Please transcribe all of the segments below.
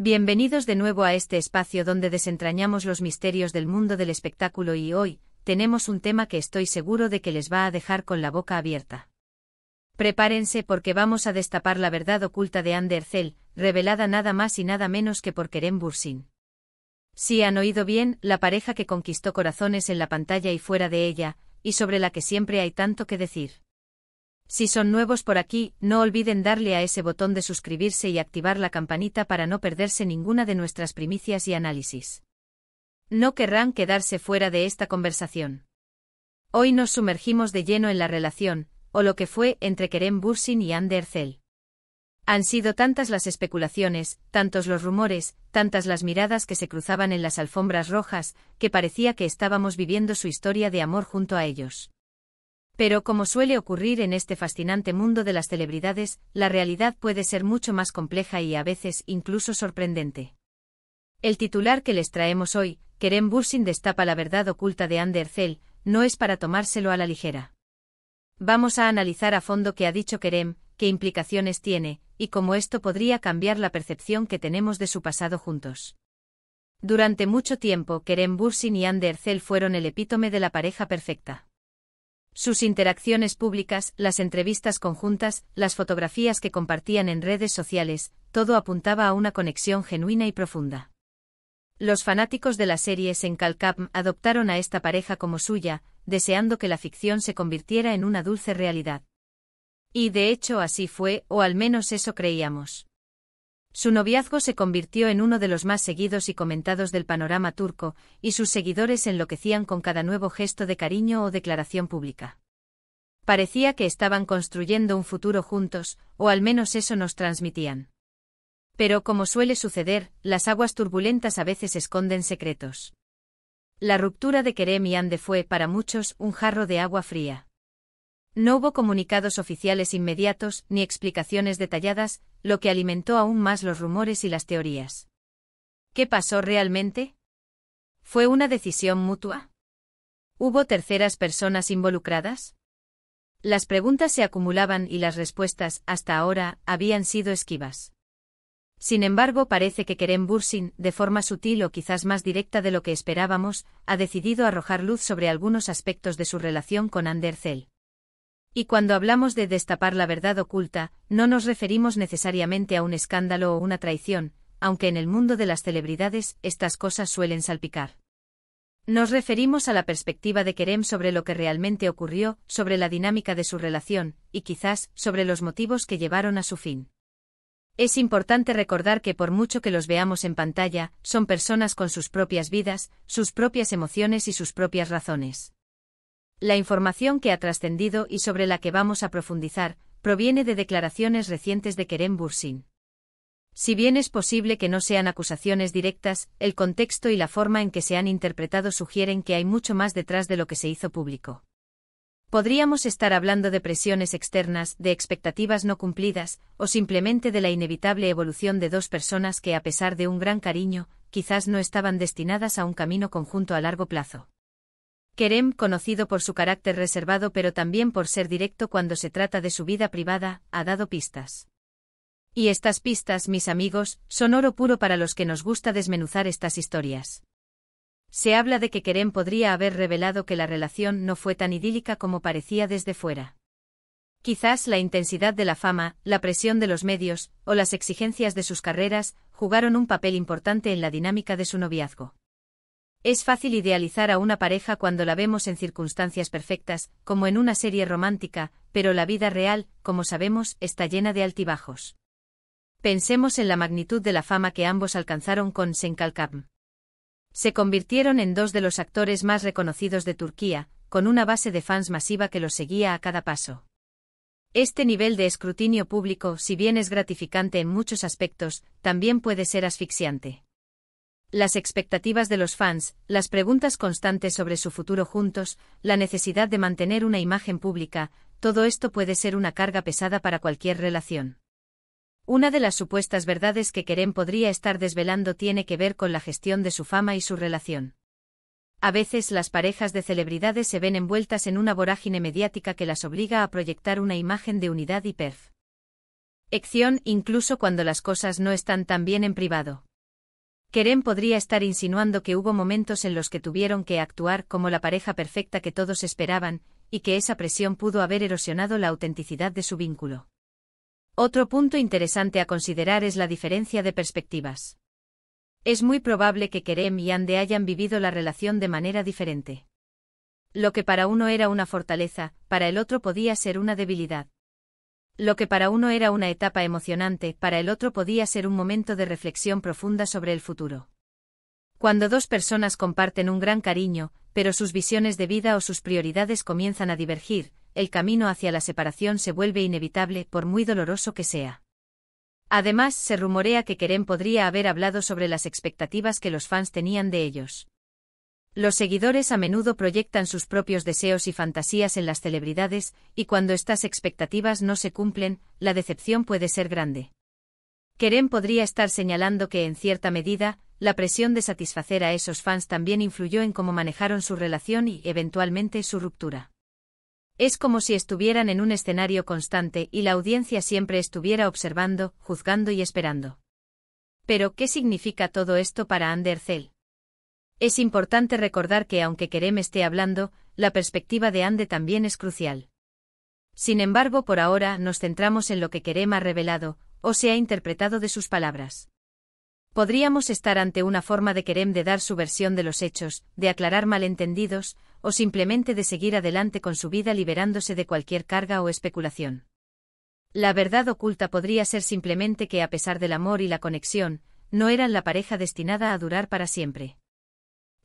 Bienvenidos de nuevo a este espacio donde desentrañamos los misterios del mundo del espectáculo y hoy, tenemos un tema que estoy seguro de que les va a dejar con la boca abierta. Prepárense porque vamos a destapar la verdad oculta de Ander Zel, revelada nada más y nada menos que por Kerem Bürsin. Sí han oído bien, la pareja que conquistó corazones en la pantalla y fuera de ella, y sobre la que siempre hay tanto que decir. Si son nuevos por aquí, no olviden darle a ese botón de suscribirse y activar la campanita para no perderse ninguna de nuestras primicias y análisis. No querrán quedarse fuera de esta conversación. Hoy nos sumergimos de lleno en la relación, o lo que fue, entre Kerem Bürsin y Ander Zel. Han sido tantas las especulaciones, tantos los rumores, tantas las miradas que se cruzaban en las alfombras rojas, que parecía que estábamos viviendo su historia de amor junto a ellos. Pero como suele ocurrir en este fascinante mundo de las celebridades, la realidad puede ser mucho más compleja y a veces incluso sorprendente. El titular que les traemos hoy, Kerem Bürsin destapa la verdad oculta de Ander Zel, no es para tomárselo a la ligera. Vamos a analizar a fondo qué ha dicho Kerem, qué implicaciones tiene, y cómo esto podría cambiar la percepción que tenemos de su pasado juntos. Durante mucho tiempo, Kerem Bürsin y Ander Zel fueron el epítome de la pareja perfecta. Sus interacciones públicas, las entrevistas conjuntas, las fotografías que compartían en redes sociales, todo apuntaba a una conexión genuina y profunda. Los fanáticos de la serie Senkalkam adoptaron a esta pareja como suya, deseando que la ficción se convirtiera en una dulce realidad. Y de hecho así fue, o al menos eso creíamos. Su noviazgo se convirtió en uno de los más seguidos y comentados del panorama turco, y sus seguidores enloquecían con cada nuevo gesto de cariño o declaración pública. Parecía que estaban construyendo un futuro juntos, o al menos eso nos transmitían. Pero como suele suceder, las aguas turbulentas a veces esconden secretos. La ruptura de Kerem y Ander fue para muchos un jarro de agua fría. No hubo comunicados oficiales inmediatos ni explicaciones detalladas, lo que alimentó aún más los rumores y las teorías. ¿Qué pasó realmente? ¿Fue una decisión mutua? ¿Hubo terceras personas involucradas? Las preguntas se acumulaban y las respuestas, hasta ahora, habían sido esquivas. Sin embargo, parece que Kerem Bürsin, de forma sutil o quizás más directa de lo que esperábamos, ha decidido arrojar luz sobre algunos aspectos de su relación con Ander Zel. Y cuando hablamos de destapar la verdad oculta, no nos referimos necesariamente a un escándalo o una traición, aunque en el mundo de las celebridades estas cosas suelen salpicar. Nos referimos a la perspectiva de Kerem sobre lo que realmente ocurrió, sobre la dinámica de su relación, y quizás sobre los motivos que llevaron a su fin. Es importante recordar que por mucho que los veamos en pantalla, son personas con sus propias vidas, sus propias emociones y sus propias razones. La información que ha trascendido y sobre la que vamos a profundizar, proviene de declaraciones recientes de Kerem Bürsin. Si bien es posible que no sean acusaciones directas, el contexto y la forma en que se han interpretado sugieren que hay mucho más detrás de lo que se hizo público. Podríamos estar hablando de presiones externas, de expectativas no cumplidas, o simplemente de la inevitable evolución de dos personas que a pesar de un gran cariño, quizás no estaban destinadas a un camino conjunto a largo plazo. Kerem, conocido por su carácter reservado pero también por ser directo cuando se trata de su vida privada, ha dado pistas. Y estas pistas, mis amigos, son oro puro para los que nos gusta desmenuzar estas historias. Se habla de que Kerem podría haber revelado que la relación no fue tan idílica como parecía desde fuera. Quizás la intensidad de la fama, la presión de los medios, o las exigencias de sus carreras, jugaron un papel importante en la dinámica de su noviazgo. Es fácil idealizar a una pareja cuando la vemos en circunstancias perfectas, como en una serie romántica, pero la vida real, como sabemos, está llena de altibajos. Pensemos en la magnitud de la fama que ambos alcanzaron con Senkalkam. Se convirtieron en dos de los actores más reconocidos de Turquía, con una base de fans masiva que los seguía a cada paso. Este nivel de escrutinio público, si bien es gratificante en muchos aspectos, también puede ser asfixiante. Las expectativas de los fans, las preguntas constantes sobre su futuro juntos, la necesidad de mantener una imagen pública, todo esto puede ser una carga pesada para cualquier relación. Una de las supuestas verdades que Kerem podría estar desvelando tiene que ver con la gestión de su fama y su relación. A veces las parejas de celebridades se ven envueltas en una vorágine mediática que las obliga a proyectar una imagen de unidad y perfección, incluso cuando las cosas no están tan bien en privado. Kerem podría estar insinuando que hubo momentos en los que tuvieron que actuar como la pareja perfecta que todos esperaban, y que esa presión pudo haber erosionado la autenticidad de su vínculo. Otro punto interesante a considerar es la diferencia de perspectivas. Es muy probable que Kerem y Hande hayan vivido la relación de manera diferente. Lo que para uno era una fortaleza, para el otro podía ser una debilidad. Lo que para uno era una etapa emocionante, para el otro podía ser un momento de reflexión profunda sobre el futuro. Cuando dos personas comparten un gran cariño, pero sus visiones de vida o sus prioridades comienzan a divergir, el camino hacia la separación se vuelve inevitable, por muy doloroso que sea. Además, se rumorea que Kerem podría haber hablado sobre las expectativas que los fans tenían de ellos. Los seguidores a menudo proyectan sus propios deseos y fantasías en las celebridades, y cuando estas expectativas no se cumplen, la decepción puede ser grande. Kerem podría estar señalando que, en cierta medida, la presión de satisfacer a esos fans también influyó en cómo manejaron su relación y, eventualmente, su ruptura. Es como si estuvieran en un escenario constante y la audiencia siempre estuviera observando, juzgando y esperando. Pero, ¿qué significa todo esto para Hande Erçel? Es importante recordar que aunque Kerem esté hablando, la perspectiva de Hande también es crucial. Sin embargo, por ahora nos centramos en lo que Kerem ha revelado, o se ha interpretado de sus palabras. Podríamos estar ante una forma de Kerem de dar su versión de los hechos, de aclarar malentendidos, o simplemente de seguir adelante con su vida liberándose de cualquier carga o especulación. La verdad oculta podría ser simplemente que, a pesar del amor y la conexión, no eran la pareja destinada a durar para siempre.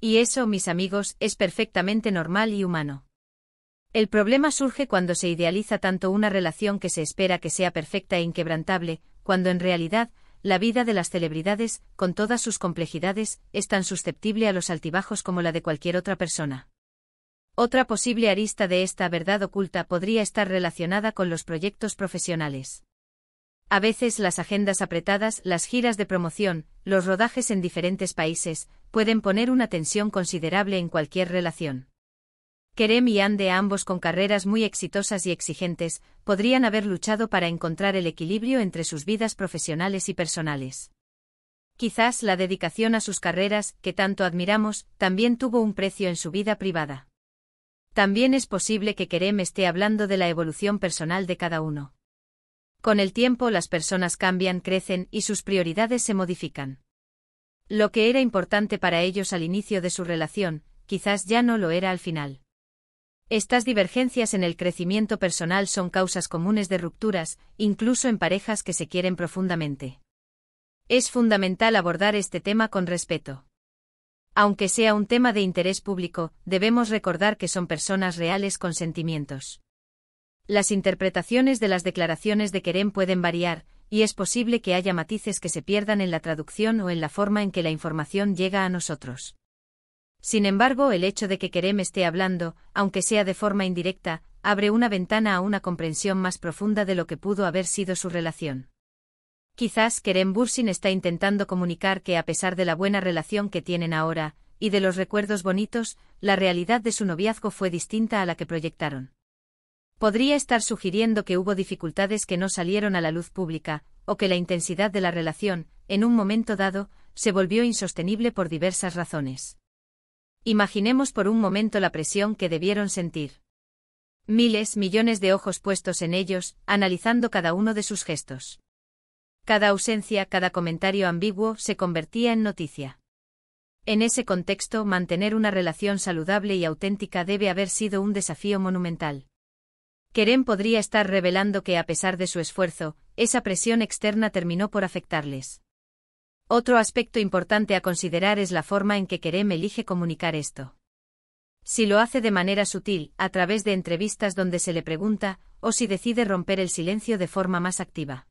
Y eso, mis amigos, es perfectamente normal y humano. El problema surge cuando se idealiza tanto una relación que se espera que sea perfecta e inquebrantable, cuando en realidad, la vida de las celebridades, con todas sus complejidades, es tan susceptible a los altibajos como la de cualquier otra persona. Otra posible arista de esta verdad oculta podría estar relacionada con los proyectos profesionales. A veces las agendas apretadas, las giras de promoción, los rodajes en diferentes países, pueden poner una tensión considerable en cualquier relación. Kerem y Hande, ambos con carreras muy exitosas y exigentes, podrían haber luchado para encontrar el equilibrio entre sus vidas profesionales y personales. Quizás la dedicación a sus carreras, que tanto admiramos, también tuvo un precio en su vida privada. También es posible que Kerem esté hablando de la evolución personal de cada uno. Con el tiempo las personas cambian, crecen y sus prioridades se modifican. Lo que era importante para ellos al inicio de su relación, quizás ya no lo era al final. Estas divergencias en el crecimiento personal son causas comunes de rupturas, incluso en parejas que se quieren profundamente. Es fundamental abordar este tema con respeto. Aunque sea un tema de interés público, debemos recordar que son personas reales con sentimientos. Las interpretaciones de las declaraciones de Kerem pueden variar, y es posible que haya matices que se pierdan en la traducción o en la forma en que la información llega a nosotros. Sin embargo, el hecho de que Kerem esté hablando, aunque sea de forma indirecta, abre una ventana a una comprensión más profunda de lo que pudo haber sido su relación. Quizás Kerem Bürsin está intentando comunicar que, a pesar de la buena relación que tienen ahora, y de los recuerdos bonitos, la realidad de su noviazgo fue distinta a la que proyectaron. Podría estar sugiriendo que hubo dificultades que no salieron a la luz pública, o que la intensidad de la relación, en un momento dado, se volvió insostenible por diversas razones. Imaginemos por un momento la presión que debieron sentir. Miles, millones de ojos puestos en ellos, analizando cada uno de sus gestos. Cada ausencia, cada comentario ambiguo se convertía en noticia. En ese contexto, mantener una relación saludable y auténtica debe haber sido un desafío monumental. Kerem podría estar revelando que, a pesar de su esfuerzo, esa presión externa terminó por afectarles. Otro aspecto importante a considerar es la forma en que Kerem elige comunicar esto. Si lo hace de manera sutil, a través de entrevistas donde se le pregunta, o si decide romper el silencio de forma más activa.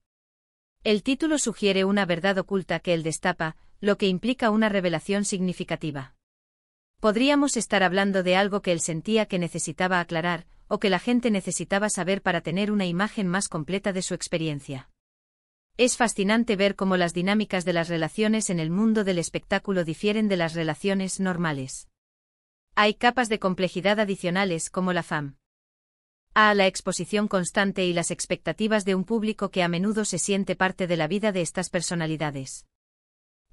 El título sugiere una verdad oculta que él destapa, lo que implica una revelación significativa. Podríamos estar hablando de algo que él sentía que necesitaba aclarar, o que la gente necesitaba saber para tener una imagen más completa de su experiencia. Es fascinante ver cómo las dinámicas de las relaciones en el mundo del espectáculo difieren de las relaciones normales. Hay capas de complejidad adicionales como la fama, la exposición constante y las expectativas de un público que a menudo se siente parte de la vida de estas personalidades.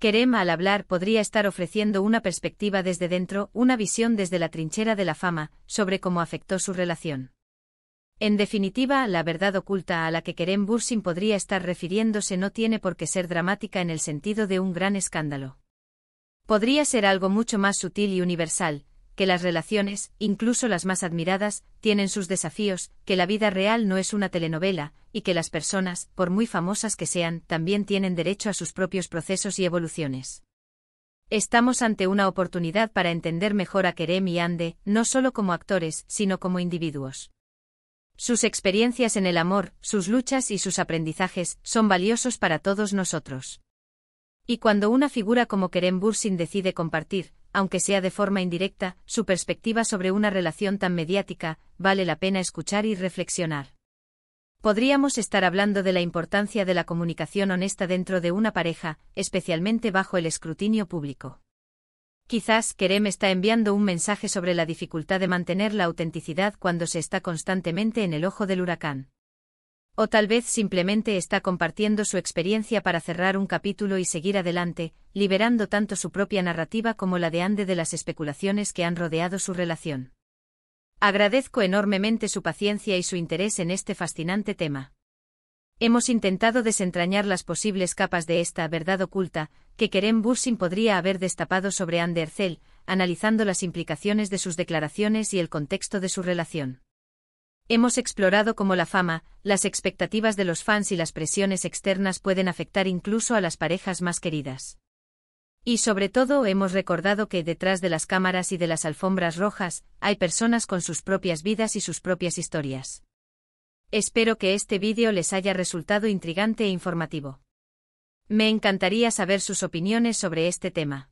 Kerem al hablar podría estar ofreciendo una perspectiva desde dentro, una visión desde la trinchera de la fama, sobre cómo afectó su relación. En definitiva, la verdad oculta a la que Kerem Bürsin podría estar refiriéndose no tiene por qué ser dramática en el sentido de un gran escándalo. Podría ser algo mucho más sutil y universal, que las relaciones, incluso las más admiradas, tienen sus desafíos, que la vida real no es una telenovela, y que las personas, por muy famosas que sean, también tienen derecho a sus propios procesos y evoluciones. Estamos ante una oportunidad para entender mejor a Kerem y Hande, no solo como actores, sino como individuos. Sus experiencias en el amor, sus luchas y sus aprendizajes son valiosos para todos nosotros. Y cuando una figura como Kerem Bürsin decide compartir, aunque sea de forma indirecta, su perspectiva sobre una relación tan mediática, vale la pena escuchar y reflexionar. Podríamos estar hablando de la importancia de la comunicación honesta dentro de una pareja, especialmente bajo el escrutinio público. Quizás Kerem está enviando un mensaje sobre la dificultad de mantener la autenticidad cuando se está constantemente en el ojo del huracán. O tal vez simplemente está compartiendo su experiencia para cerrar un capítulo y seguir adelante, liberando tanto su propia narrativa como la de Hande de las especulaciones que han rodeado su relación. Agradezco enormemente su paciencia y su interés en este fascinante tema. Hemos intentado desentrañar las posibles capas de esta verdad oculta que Kerem Bürsin podría haber destapado sobre Hande Erçel, analizando las implicaciones de sus declaraciones y el contexto de su relación. Hemos explorado cómo la fama, las expectativas de los fans y las presiones externas pueden afectar incluso a las parejas más queridas. Y sobre todo hemos recordado que detrás de las cámaras y de las alfombras rojas, hay personas con sus propias vidas y sus propias historias. Espero que este vídeo les haya resultado intrigante e informativo. Me encantaría saber sus opiniones sobre este tema.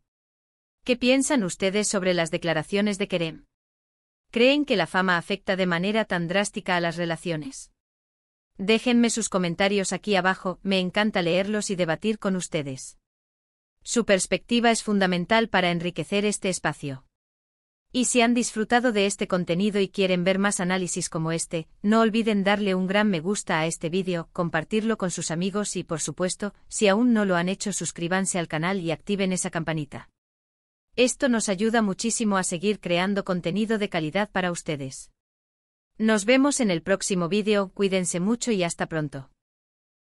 ¿Qué piensan ustedes sobre las declaraciones de Kerem? ¿Creen que la fama afecta de manera tan drástica a las relaciones? Déjenme sus comentarios aquí abajo, me encanta leerlos y debatir con ustedes. Su perspectiva es fundamental para enriquecer este espacio. Y si han disfrutado de este contenido y quieren ver más análisis como este, no olviden darle un gran me gusta a este vídeo, compartirlo con sus amigos y, por supuesto, si aún no lo han hecho, suscríbanse al canal y activen esa campanita. Esto nos ayuda muchísimo a seguir creando contenido de calidad para ustedes. Nos vemos en el próximo vídeo, cuídense mucho y hasta pronto.